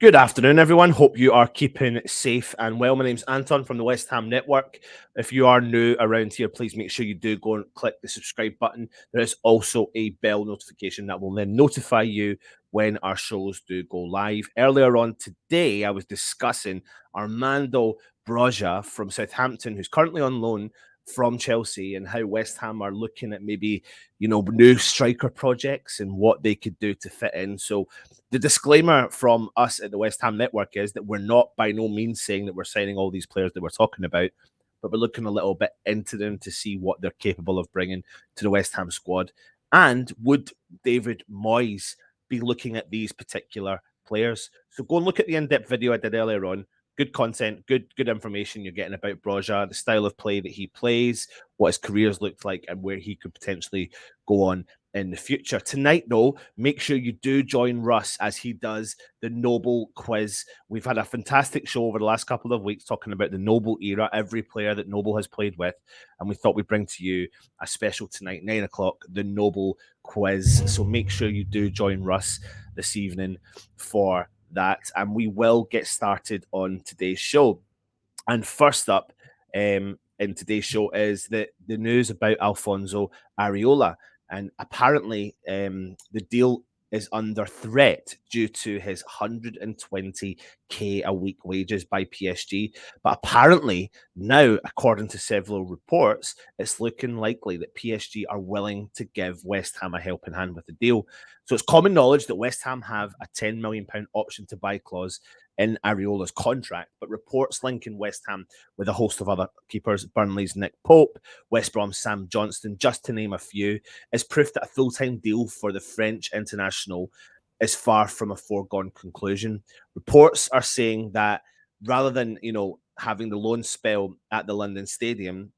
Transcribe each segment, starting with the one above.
Good afternoon, everyone. Hope you are keeping safe and well. My name's Anton from the West Ham Network. If you are new around here, please make sure you do go and click the subscribe button. There is also a bell notification that will then notify you when our shows do go live. Earlier on today, I was discussing Armando Broja from Southampton, who's currently on loan from Chelsea, and how West Ham are looking at maybe, new striker projects and what they could do to fit in. So the disclaimer from us at the West Ham Network is that we're not by no means saying that we're signing all these players that we're talking about, but we're looking a little bit into them to see what they're capable of bringing to the West Ham squad. And would David Moyes be looking at these particular players? So go and look at the in-depth video I did earlier on. Good content, good information you're getting about Broja, the style of play that he plays, what his career's looked like, and where he could potentially go on in the future. Tonight, though, make sure you do join Russ as he does the Noble quiz. We've had a fantastic show over the last couple of weeks talking about the Noble era, every player that Noble has played with, and we thought we'd bring to you a special tonight, 9 o'clock, the Noble quiz. So make sure you do join Russ this evening for that, and we will get started on today's show. And first up in today's show is the news about Alfonso Areola. And apparently, the deal is under threat due to his 120k a week wages by PSG. But apparently, now, according to several reports, it's looking likely that PSG are willing to give West Ham a helping hand with the deal. So it's common knowledge that West Ham have a £10 million option to buy clause in Areola's contract, but reports linking West Ham with a host of other keepers, Burnley's Nick Pope, West Brom's Sam Johnston, just to name a few, is proof that a full-time deal for the French international is far from a foregone conclusion. Reports are saying that rather than, having the loan spell at the London Stadium,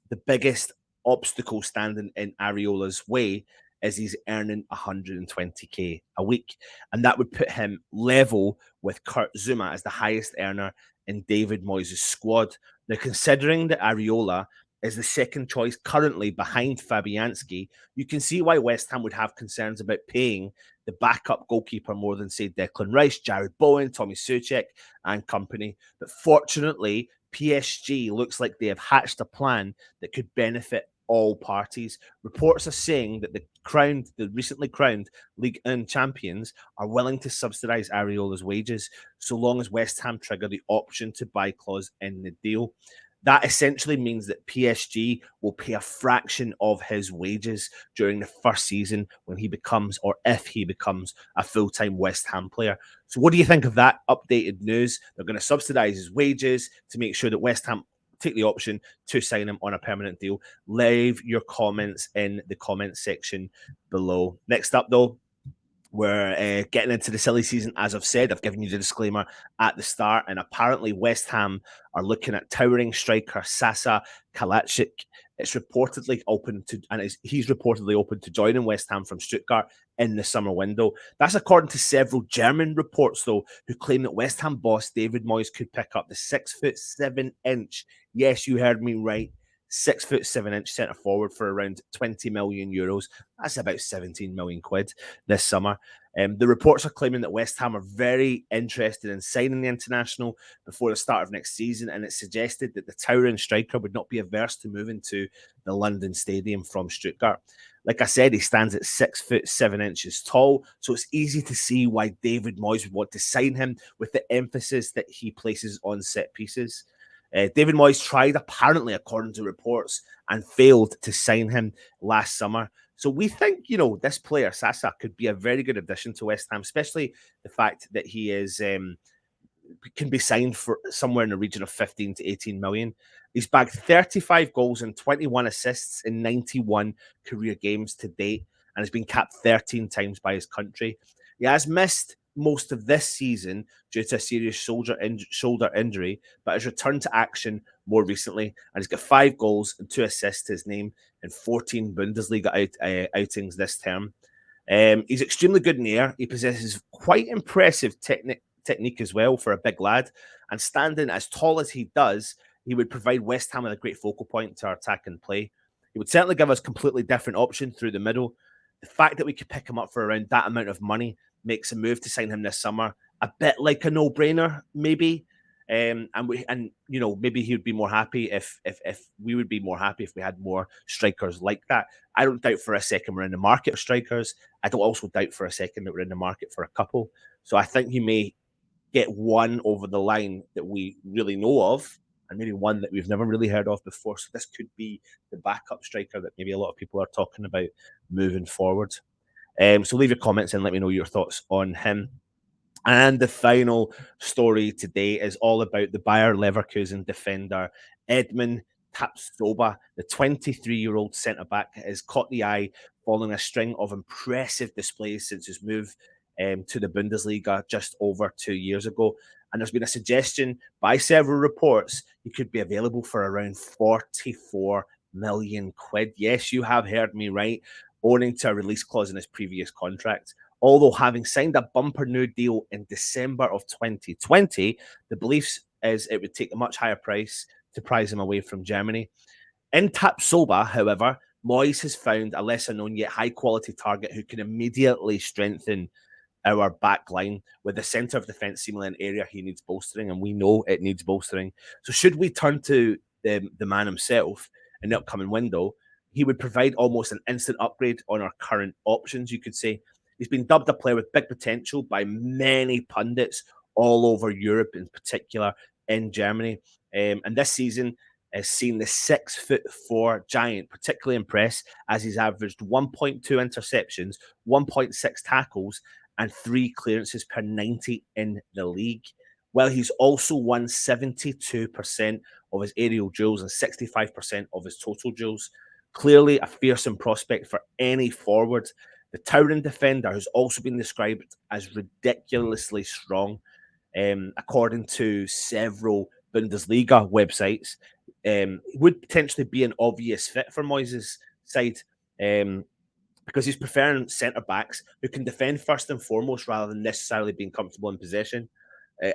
the biggest obstacle standing in Areola's way is he's earning 120k a week. And that would put him level with Kurt Zuma as the highest earner in David Moyes' squad. Now, considering that Areola is the second choice currently behind Fabianski, you can see why West Ham would have concerns about paying the backup goalkeeper more than, say, Declan Rice, Jared Bowen, Tommy Soucek, and company. But fortunately, PSG looks like they have hatched a plan that could benefit all parties. Reports are saying that the recently crowned League One champions are willing to subsidise Areola's wages so long as West Ham trigger the option to buy clause in the deal. That essentially means that PSG will pay a fraction of his wages during the first season when he becomes, or if he becomes, a full-time West Ham player. So what do you think of that updated news? They're going to subsidise his wages to make sure that West Ham take the option to sign him on a permanent deal. Leave your comments in the comment section below. Next up, though, we're getting into the silly season, as I've said. I've given you the disclaimer at the start, and apparently West Ham are looking at towering striker Sasa Kalajdzic. It's reportedly open to, and he's reportedly open to joining West Ham from Stuttgart in the summer window. That's according to several German reports, though, who claim that West Ham boss David Moyes could pick up the 6'7". Yes, you heard me right. 6'7" centre forward for around 20 million euros. That's about 17 million quid this summer. The reports are claiming that West Ham are very interested in signing the international before the start of next season, and it suggested that the towering striker would not be averse to moving to the London Stadium from Stuttgart. Like I said, he stands at 6'7" tall, so it's easy to see why David Moyes would want to sign him with the emphasis that he places on set pieces. David Moyes tried, apparently, according to reports, and failed to sign him last summer. So we think, this player, Sasa, could be a very good addition to West Ham, especially the fact that he is can be signed for somewhere in the region of 15 to 18 million. He's bagged 35 goals and 21 assists in 91 career games to date, and has been capped 13 times by his country. He has missed most of this season due to a serious shoulder injury, but has returned to action more recently, and he's got 5 goals and 2 assists to his name in 14 Bundesliga outings this term. He's extremely good in the air. He possesses quite impressive technique as well for a big lad, and standing as tall as he does, he would provide West Ham with a great focal point to our attack and play. He would certainly give us completely different option through the middle. The fact that we could pick him up for around that amount of money makes a move to sign him this summer a bit like a no-brainer, maybe. And maybe he would be more happy if we would be more happy if we had more strikers like that. I don't doubt for a second we're in the market for strikers. I don't also doubt for a second that we're in the market for a couple. So I think he may get one over the line that we really know of, and maybe one that we've never really heard of before. So this could be the backup striker that maybe a lot of people are talking about moving forward. So leave your comments and let me know your thoughts on him. And the final story today is all about the Bayer Leverkusen defender, Edmund Tapsoba. The 23-year-old centre-back has caught the eye following a string of impressive displays since his move to the Bundesliga just over 2 years ago. And there's been a suggestion by several reports he could be available for around 44 million quid. Yes, you have heard me right, owing to a release clause in his previous contract. Although having signed a bumper new deal in December of 2020, the belief is it would take a much higher price to prize him away from Germany. In Tapsoba, however, Moyes has found a lesser known yet high quality target who can immediately strengthen our back line with the centre of defence seemingly an area he needs bolstering, and we know it needs bolstering. So should we turn to the man himself in the upcoming window, he would provide almost an instant upgrade on our current options, you could say. He's been dubbed a player with big potential by many pundits all over Europe, in particular in Germany. And this season has seen the 6'4" giant particularly impress as he's averaged 1.2 interceptions, 1.6 tackles, and 3 clearances per 90 in the league. Well, he's also won 72% of his aerial duels and 65% of his total duels. Clearly a fearsome prospect for any forward. The towering defender has also been described as ridiculously strong. According to several Bundesliga websites, would potentially be an obvious fit for Moyes' side. Because he's preferring centre backs who can defend first and foremost rather than necessarily being comfortable in possession.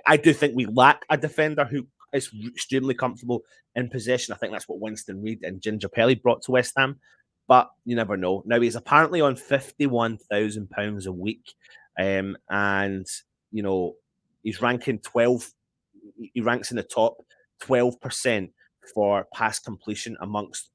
I do think we lack a defender who is extremely comfortable in possession. I think that's what Winston Reid and Ginger Pelly brought to West Ham, but you never know. Now he's apparently on £51,000 a week, and he's ranking 12. He ranks in the top 12% for pass completion amongst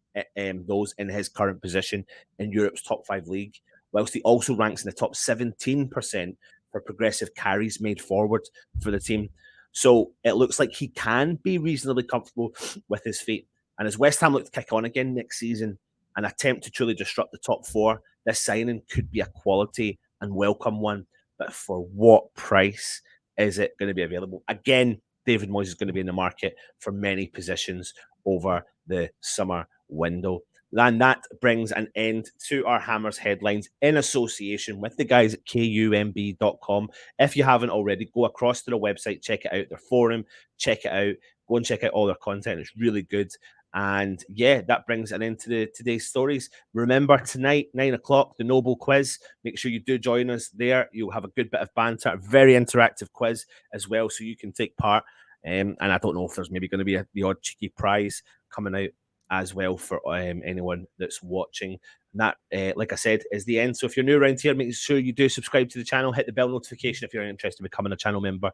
those in his current position in Europe's top 5 league, whilst he also ranks in the top 17% for progressive carries made forward for the team. So it looks like he can be reasonably comfortable with his feet. And as West Ham look to kick on again next season and attempt to truly disrupt the top 4, this signing could be a quality and welcome one. But for what price is it going to be available? Again, David Moyes is going to be in the market for many positions over the summer window. And that brings an end to our Hammers headlines in association with the guys at kumb.com. If you haven't already, go across to the website, check it out, their forum, check it out, go and check out all their content. It's really good. And yeah, that brings an end to today's stories. Remember, tonight, 9 o'clock, the Noble Quiz. Make sure you do join us there. You'll have a good bit of banter, a very interactive quiz as well, so you can take part. And I don't know if there's maybe going to be the odd cheeky prize coming out as well for anyone that's watching. And that, like I said, is the end. So if you're new around here, make sure you do subscribe to the channel, hit the bell notification if you're interested in becoming a channel member.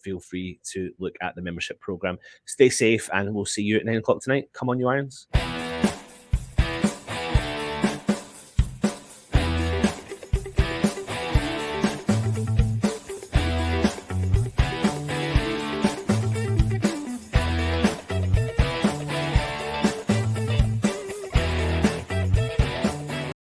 Feel free to look at the membership program. Stay safe, and we'll see you at 9 o'clock tonight. Come on, you Irons.